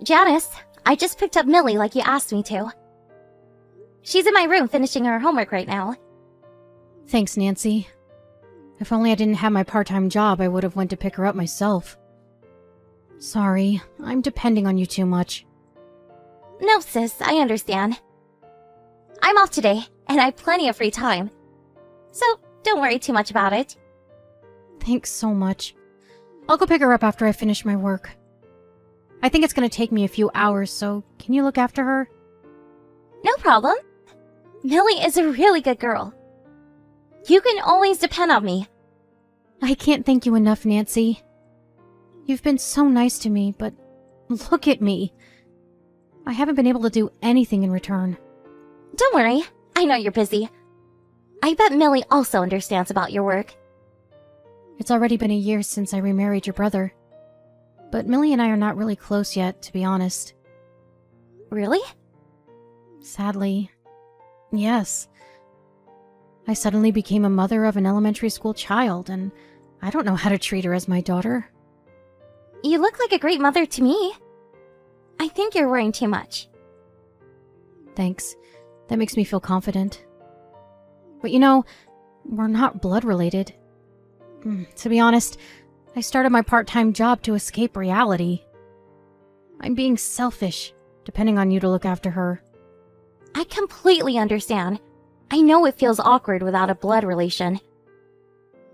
Janice, I just picked up Millie like you asked me to. She's in my room finishing her homework right now. Thanks, Nancy. If only I didn't have my part-time job, I would have went to pick her up myself. Sorry, I'm depending on you too much. No, sis, I understand. I'm off today, and I have plenty of free time. So, don't worry too much about it. Thanks so much. I'll go pick her up after I finish my work. I think it's gonna take me a few hours, so can you look after her? No problem. Millie is a really good girl. You can always depend on me. I can't thank you enough, Nancy. You've been so nice to me, but look at me. I haven't been able to do anything in return. Don't worry, I know you're busy. I bet Millie also understands about your work. It's already been a year since I remarried your brother. But Millie and I are not really close yet, to be honest. Really? Sadly, yes. I suddenly became a mother of an elementary school child, and I don't know how to treat her as my daughter. You look like a great mother to me. I think you're worrying too much. Thanks. That makes me feel confident. But you know, we're not blood related. To be honest, I started my part-time job to escape reality. I'm being selfish, depending on you to look after her. I completely understand. I know it feels awkward without a blood relation.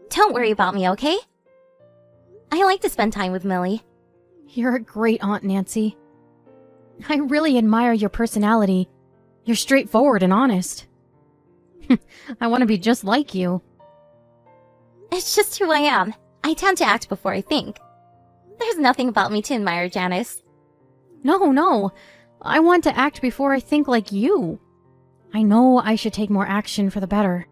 Don't worry about me, okay? I like to spend time with Millie. You're a great aunt, Nancy. I really admire your personality. You're straightforward and honest. I want to be just like you. It's just who I am. I tend to act before I think. There's nothing about me to admire, Janice. No. I want to act before I think like you. I know I should take more action for the better.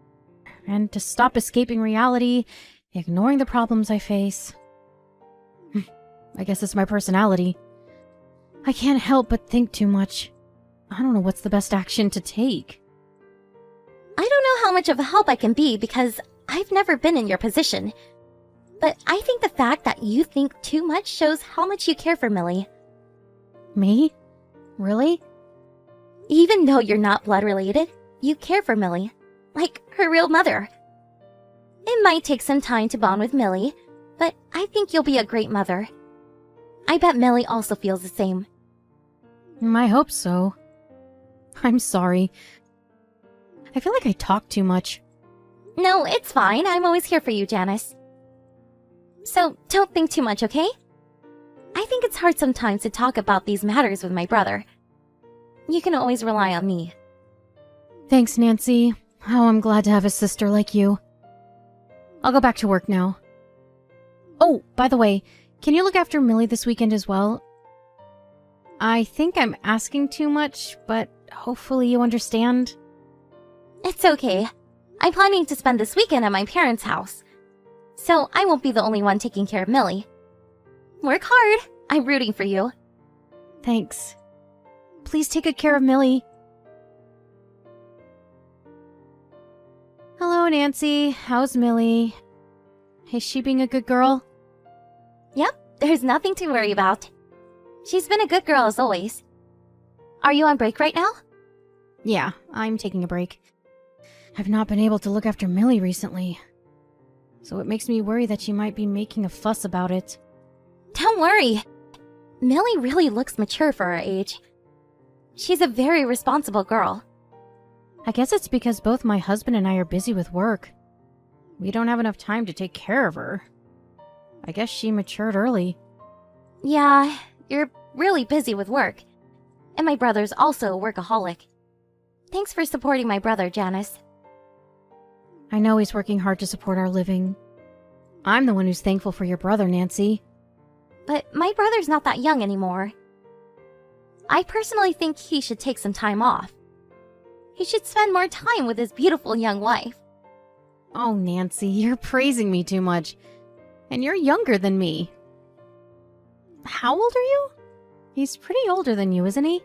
And to stop escaping reality, ignoring the problems I face. I guess it's my personality. I can't help but think too much. I don't know what's the best action to take. I don't know how much of a help I can be because I've never been in your position. But I think the fact that you think too much shows how much you care for Millie. Me? Really? Even though you're not blood related, you care for Millie, like her real mother. It might take some time to bond with Millie, but I think you'll be a great mother. I bet Millie also feels the same. I hope so. I'm sorry. I feel like I talk too much. No, it's fine. I'm always here for you, Janice. So, don't think too much, okay? I think it's hard sometimes to talk about these matters with my brother. You can always rely on me. Thanks, Nancy. Oh, I'm glad to have a sister like you. I'll go back to work now. Oh, by the way, can you look after Millie this weekend as well? I think I'm asking too much, but hopefully you understand. It's okay. I'm planning to spend this weekend at my parents' house. So I won't be the only one taking care of Millie. Work hard. I'm rooting for you. Thanks. Please take good care of Millie. Hello, Nancy. How's Millie? Is she being a good girl? Yep, there's nothing to worry about. She's been a good girl as always. Are you on break right now? Yeah, I'm taking a break. I've not been able to look after Millie recently. So it makes me worry that she might be making a fuss about it. Don't worry. Millie really looks mature for her age. She's a very responsible girl. I guess it's because both my husband and I are busy with work. We don't have enough time to take care of her. I guess she matured early. Yeah, you're really busy with work. And my brother's also a workaholic. Thanks for supporting my brother, Janice. I know he's working hard to support our living. I'm the one who's thankful for your brother, Nancy. But my brother's not that young anymore. I personally think he should take some time off. He should spend more time with his beautiful young wife. Oh, Nancy, you're praising me too much. And you're younger than me. How old are you? He's pretty older than you, isn't he?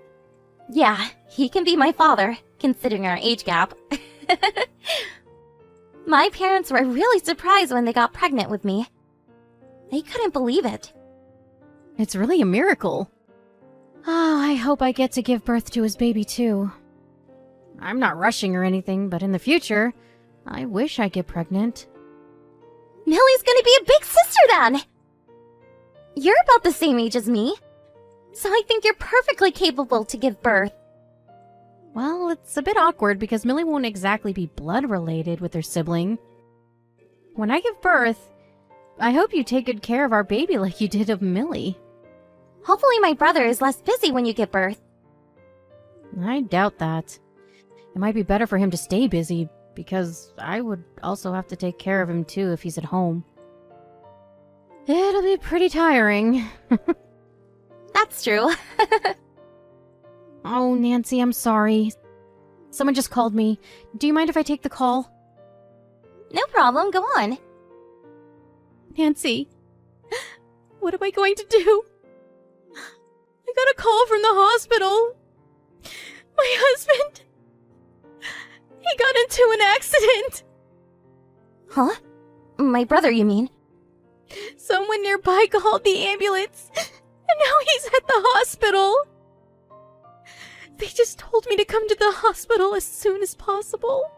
Yeah, he can be my father, considering our age gap. My parents were really surprised when they got pregnant with me. They couldn't believe it. It's really a miracle. Oh, I hope I get to give birth to his baby too. I'm not rushing or anything, but in the future, I wish I get pregnant. Millie's gonna be a big sister then! You're about the same age as me, so I think you're perfectly capable to give birth. Well, it's a bit awkward because Millie won't exactly be blood related with her sibling. When I give birth, I hope you take good care of our baby like you did of Millie. Hopefully my brother is less busy when you give birth. I doubt that. It might be better for him to stay busy, because I would also have to take care of him too if he's at home. It'll be pretty tiring. That's true. Oh, Nancy, I'm sorry. Someone just called me. Do you mind if I take the call? No problem, go on. Nancy, what am I going to do? I got a call from the hospital. My husband, he got into an accident. Huh? My brother, you mean? Someone nearby called the ambulance, and now he's at the hospital. They just told me to come to the hospital as soon as possible.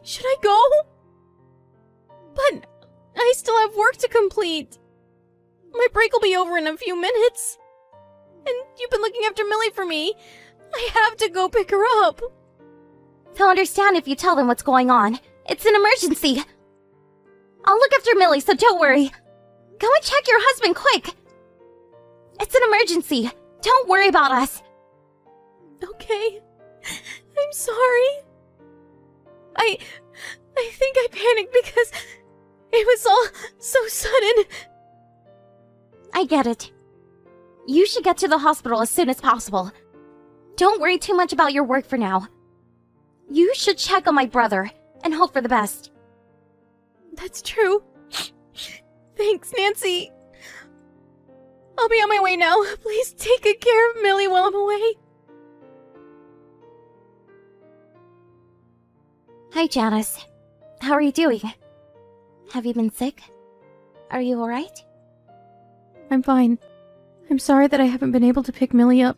Should I go? But I still have work to complete. My break will be over in a few minutes. And you've been looking after Millie for me. I have to go pick her up. They'll understand if you tell them what's going on. It's an emergency. I'll look after Millie, so don't worry. Go and check your husband, quick. It's an emergency. Don't worry about us. Okay. I'm sorry. I think I panicked because it was all so sudden. I get it. You should get to the hospital as soon as possible. Don't worry too much about your work for now. You should check on my brother and hope for the best. That's true. Thanks, Nancy. I'll be on my way now. Please take good care of Millie while I'm away. Hi, Janice. How are you doing? Have you been sick? Are you alright? I'm fine. I'm sorry that I haven't been able to pick Millie up.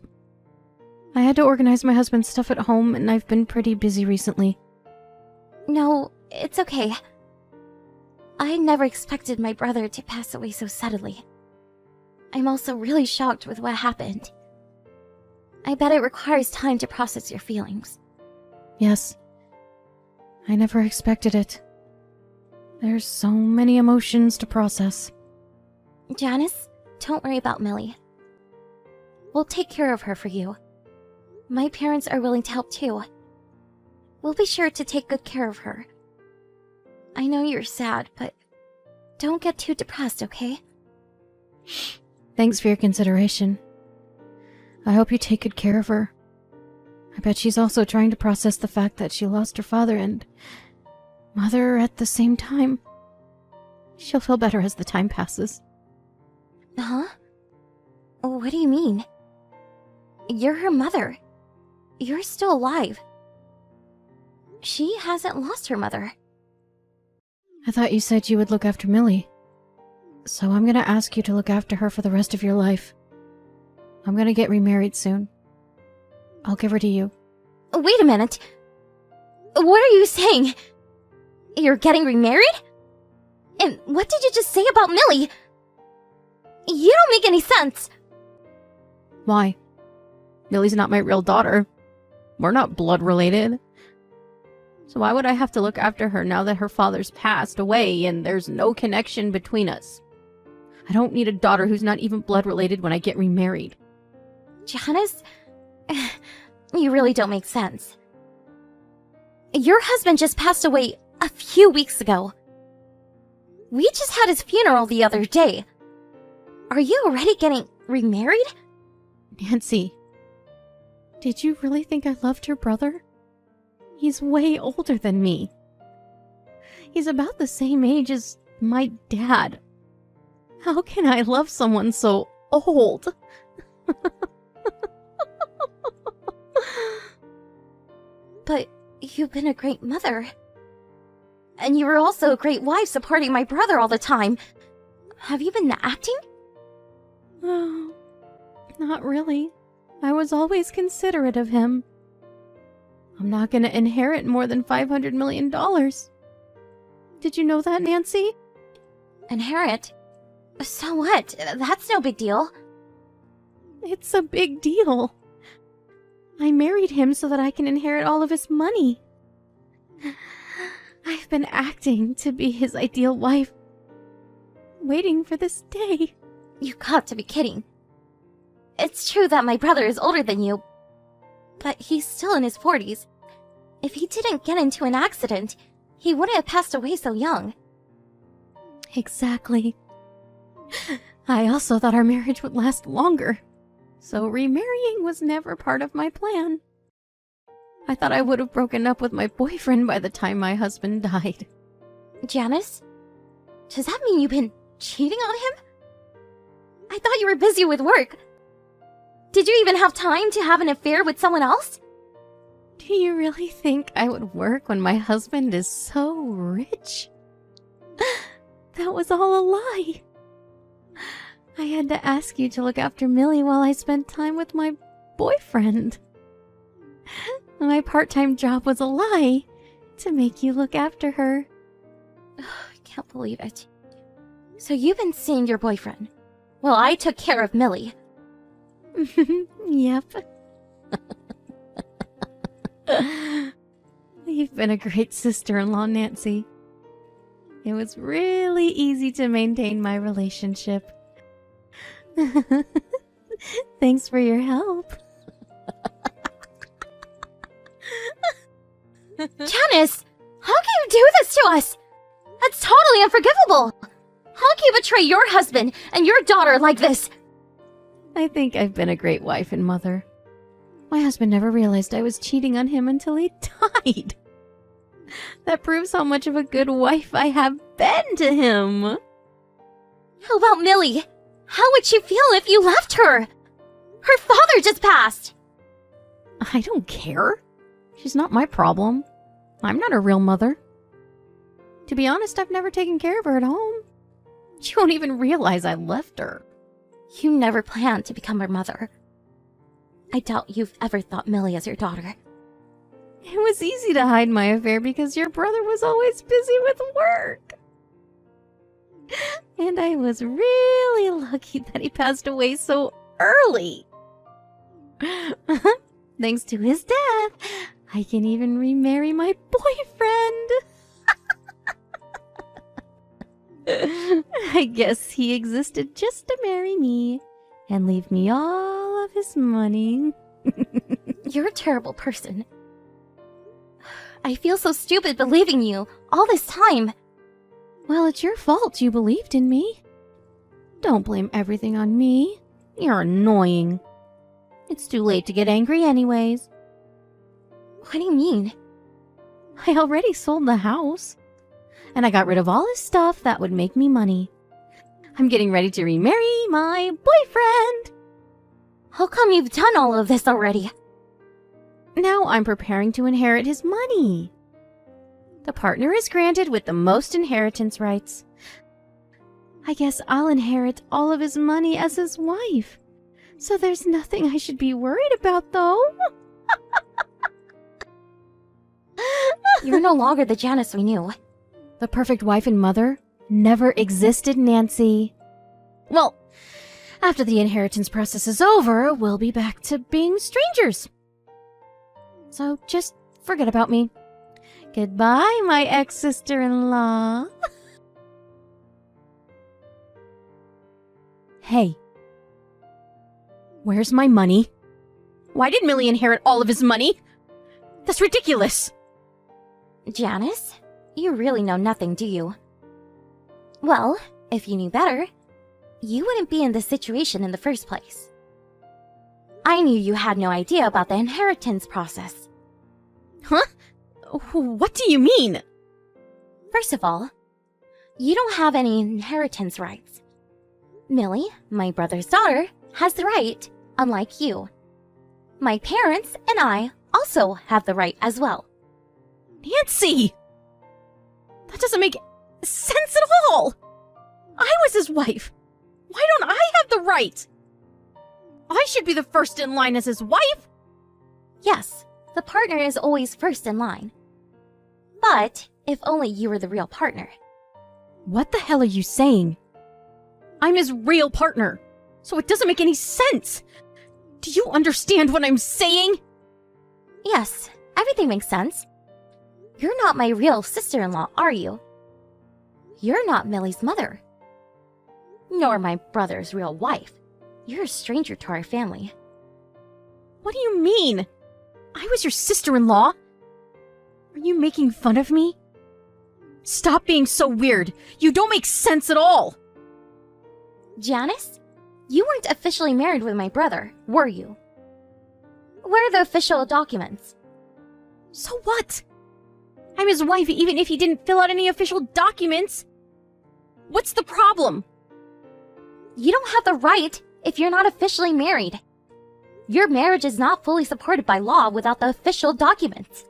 I had to organize my husband's stuff at home, and I've been pretty busy recently. No, it's okay. I never expected my brother to pass away so suddenly. I'm also really shocked with what happened. I bet it requires time to process your feelings. Yes. I never expected it. There's so many emotions to process. Janice, don't worry about Millie. We'll take care of her for you. My parents are willing to help too. We'll be sure to take good care of her. I know you're sad, but don't get too depressed, okay? Thanks for your consideration. I hope you take good care of her. I bet she's also trying to process the fact that she lost her father and mother at the same time. She'll feel better as the time passes. Huh? What do you mean? You're her mother. You're still alive. She hasn't lost her mother. I thought you said you would look after Millie. So I'm gonna ask you to look after her for the rest of your life. I'm gonna get remarried soon. I'll give her to you. Wait a minute. What are you saying? You're getting remarried? And what did you just say about Millie? You don't make any sense. Why? Millie's not my real daughter. We're not blood related. So why would I have to look after her now that her father's passed away and there's no connection between us? I don't need a daughter who's not even blood related when I get remarried. Janice, you really don't make sense. Your husband just passed away a few weeks ago. We just had his funeral the other day. Are you already getting remarried? Nancy, did you really think I loved your brother? He's way older than me. He's about the same age as my dad. How can I love someone so old? But you've been a great mother. And you were also a great wife supporting my brother all the time. Have you been acting? Oh, Not really. I was always considerate of him. I'm not gonna inherit more than $500 million. Did you know that, Nancy? Inherit? So what? That's no big deal. It's a big deal. I married him so that I can inherit all of his money. I've been acting to be his ideal wife, waiting for this day. You got to be kidding. It's true that my brother is older than you, but he's still in his 40s. If he didn't get into an accident, he wouldn't have passed away so young. Exactly. I also thought our marriage would last longer, so remarrying was never part of my plan. I thought I would have broken up with my boyfriend by the time my husband died. Janice? Does that mean you've been cheating on him? I thought you were busy with work. Did you even have time to have an affair with someone else? Do you really think I would work when my husband is so rich? That was all a lie. I had to ask you to look after Millie while I spent time with my boyfriend. My part-time job was a lie to make you look after her. I can't believe it. So you've been seeing your boyfriend. Well, I took care of Millie. Yep. You've been a great sister-in-law, Nancy. It was really easy to maintain my relationship. Thanks for your help. Janice! How can you do this to us? That's totally unforgivable! How can you betray your husband and your daughter like this? I think I've been a great wife and mother. My husband never realized I was cheating on him until he died. That proves how much of a good wife I have been to him. How about Millie? How would she feel if you left her? Her father just passed! I don't care. She's not my problem. I'm not a real mother. To be honest, I've never taken care of her at home. She won't even realize I left her. You never planned to become her mother. I doubt you've ever thought Millie as your daughter. It was easy to hide my affair because your brother was always busy with work. And I was really lucky that he passed away so early. Thanks to his death, I can even remarry my boyfriend. I guess he existed just to marry me and leave me all of his money. You're a terrible person. I feel so stupid believing you all this time. Well, it's your fault you believed in me. Don't blame everything on me. You're annoying. It's too late to get angry anyways. What do you mean? I already sold the house. And I got rid of all his stuff that would make me money. I'm getting ready to remarry my boyfriend. How come you've done all of this already? Now I'm preparing to inherit his money. The partner is granted with the most inheritance rights. I guess I'll inherit all of his money as his wife. So there's nothing I should be worried about, though. You're no longer the Janice we knew. The perfect wife and mother never existed, Nancy. Well, after the inheritance process is over, we'll be back to being strangers. So just forget about me. Goodbye, my ex-sister-in-law. Hey. Where's my money? Why did Millie inherit all of his money? That's ridiculous. Janice, you really know nothing, do you? Well, if you knew better, you wouldn't be in this situation in the first place. I knew you had no idea about the inheritance process. Huh? What do you mean? First of all, you don't have any inheritance rights. Millie, my brother's daughter, has the right, unlike you. My parents and I also have the right as well. Nancy! That doesn't make sense at all! I was his wife! Why don't I have the right? I should be the first in line as his wife? Yes, the partner is always first in line. But if only you were the real partner. What the hell are you saying? I'm his real partner, so it doesn't make any sense. Do you understand what I'm saying? Yes, everything makes sense. You're not my real sister-in-law, are you? You're not Millie's mother. Nor my brother's real wife. You're a stranger to our family. What do you mean? I was your sister-in-law? Are you making fun of me? Stop being so weird. You don't make sense at all. Janice, you weren't officially married with my brother, were you? Where are the official documents? So what? I'm his wife even if he didn't fill out any official documents. What's the problem? You don't have the right if you're not officially married. Your marriage is not fully supported by law without the official documents.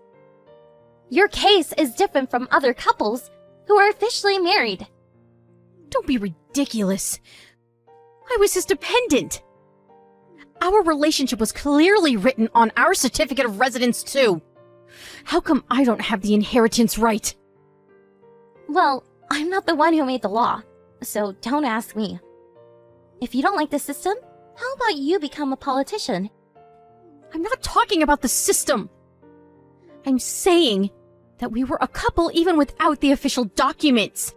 Your case is different from other couples who are officially married. Don't be ridiculous. I was his dependent. Our relationship was clearly written on our certificate of residence, too. How come I don't have the inheritance right? Well, I'm not the one who made the law, so don't ask me. If you don't like the system, how about you become a politician? I'm not talking about the system. I'm saying that we were a couple even without the official documents.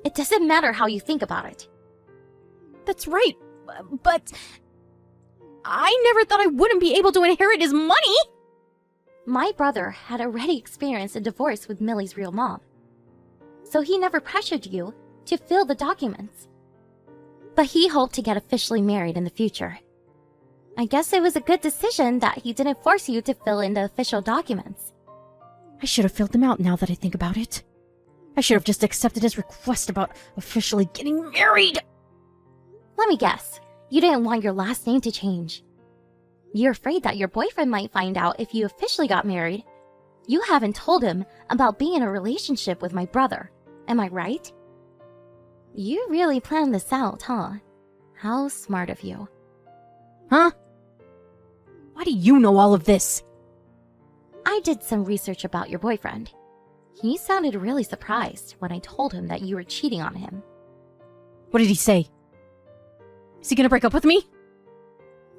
It doesn't matter how you think about it. That's right, but I never thought I wouldn't be able to inherit his money. My brother had already experienced a divorce with Millie's real mom, so he never pressured you to fill the documents. But he hoped to get officially married in the future. I guess it was a good decision that he didn't force you to fill in the official documents. I should have filled them out now that I think about it. I should have just accepted his request about officially getting married. Let me guess, you didn't want your last name to change. You're afraid that your boyfriend might find out if you officially got married. You haven't told him about being in a relationship with my brother, am I right? You really planned this out, huh? How smart of you. Huh? Why do you know all of this? I did some research about your boyfriend. He sounded really surprised when I told him that you were cheating on him. What did he say? Is he gonna break up with me?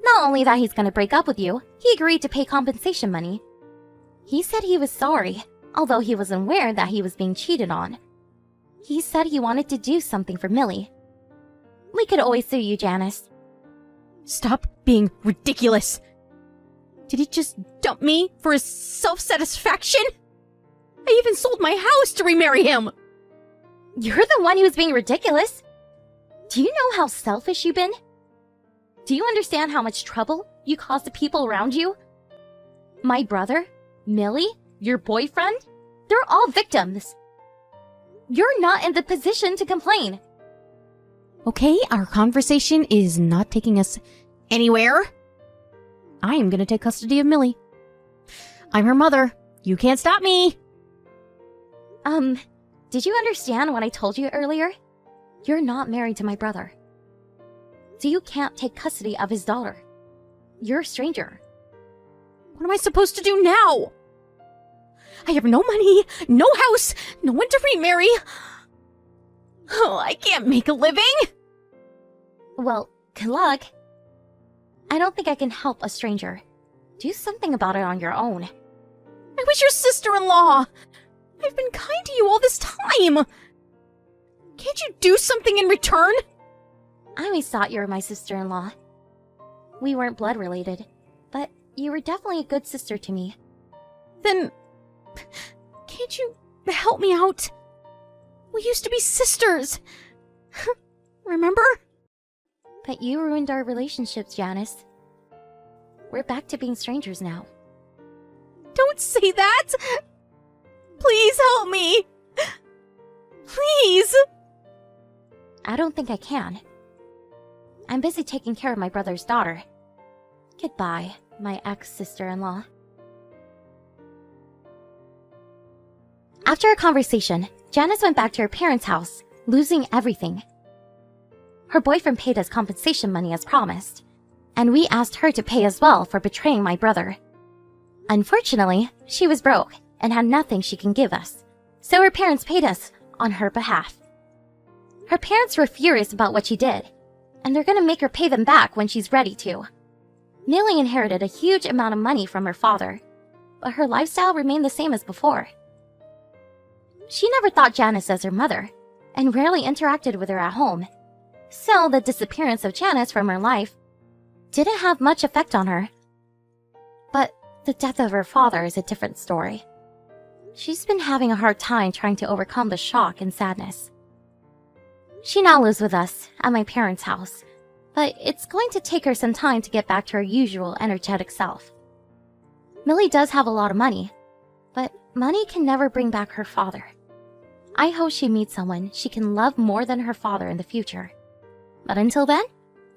Not only that he's gonna break up with you, he agreed to pay compensation money. He said he was sorry, although he wasn't aware that he was being cheated on. He said he wanted to do something for Millie. We could always sue you, Janice. Stop being ridiculous. Did he just dump me for his self-satisfaction? I even sold my house to remarry him. You're the one who's being ridiculous. Do you know how selfish you've been? Do you understand how much trouble you caused the people around you? My brother, Millie, your boyfriend, they're all victims. You're not in the position to complain. Okay, our conversation is not taking us anywhere. I am gonna take custody of Millie. I'm her mother. You can't stop me. Did you understand what I told you earlier? You're not married to my brother. So you can't take custody of his daughter. You're a stranger. What am I supposed to do now? I have no money, no house, no one to remarry. Oh, I can't make a living. Well, good luck. I don't think I can help a stranger. Do something about it on your own. I was your sister-in-law. I've been kind to you all this time. Can't you do something in return? I always thought you were my sister-in-law. We weren't blood related, but you were definitely a good sister to me. Then, can't you help me out? We used to be sisters. Remember? But you ruined our relationships, Janice. We're back to being strangers now. Don't say that! Please help me! Please! I don't think I can. I'm busy taking care of my brother's daughter. Goodbye, my ex-sister-in-law. After a conversation, Janice went back to her parents' house, losing everything. Her boyfriend paid us compensation money as promised, and we asked her to pay as well for betraying my brother. Unfortunately, she was broke and had nothing she can give us, so her parents paid us on her behalf. Her parents were furious about what she did, and they're gonna make her pay them back when she's ready to. Millie inherited a huge amount of money from her father, but her lifestyle remained the same as before. She never thought Janice as her mother, and rarely interacted with her at home, so the disappearance of Janice from her life didn't have much effect on her. But the death of her father is a different story. She's been having a hard time trying to overcome the shock and sadness. She now lives with us at my parents' house, but it's going to take her some time to get back to her usual energetic self. Millie does have a lot of money, but money can never bring back her father. I hope she meets someone she can love more than her father in the future. But until then,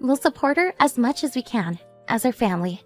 we'll support her as much as we can as her family.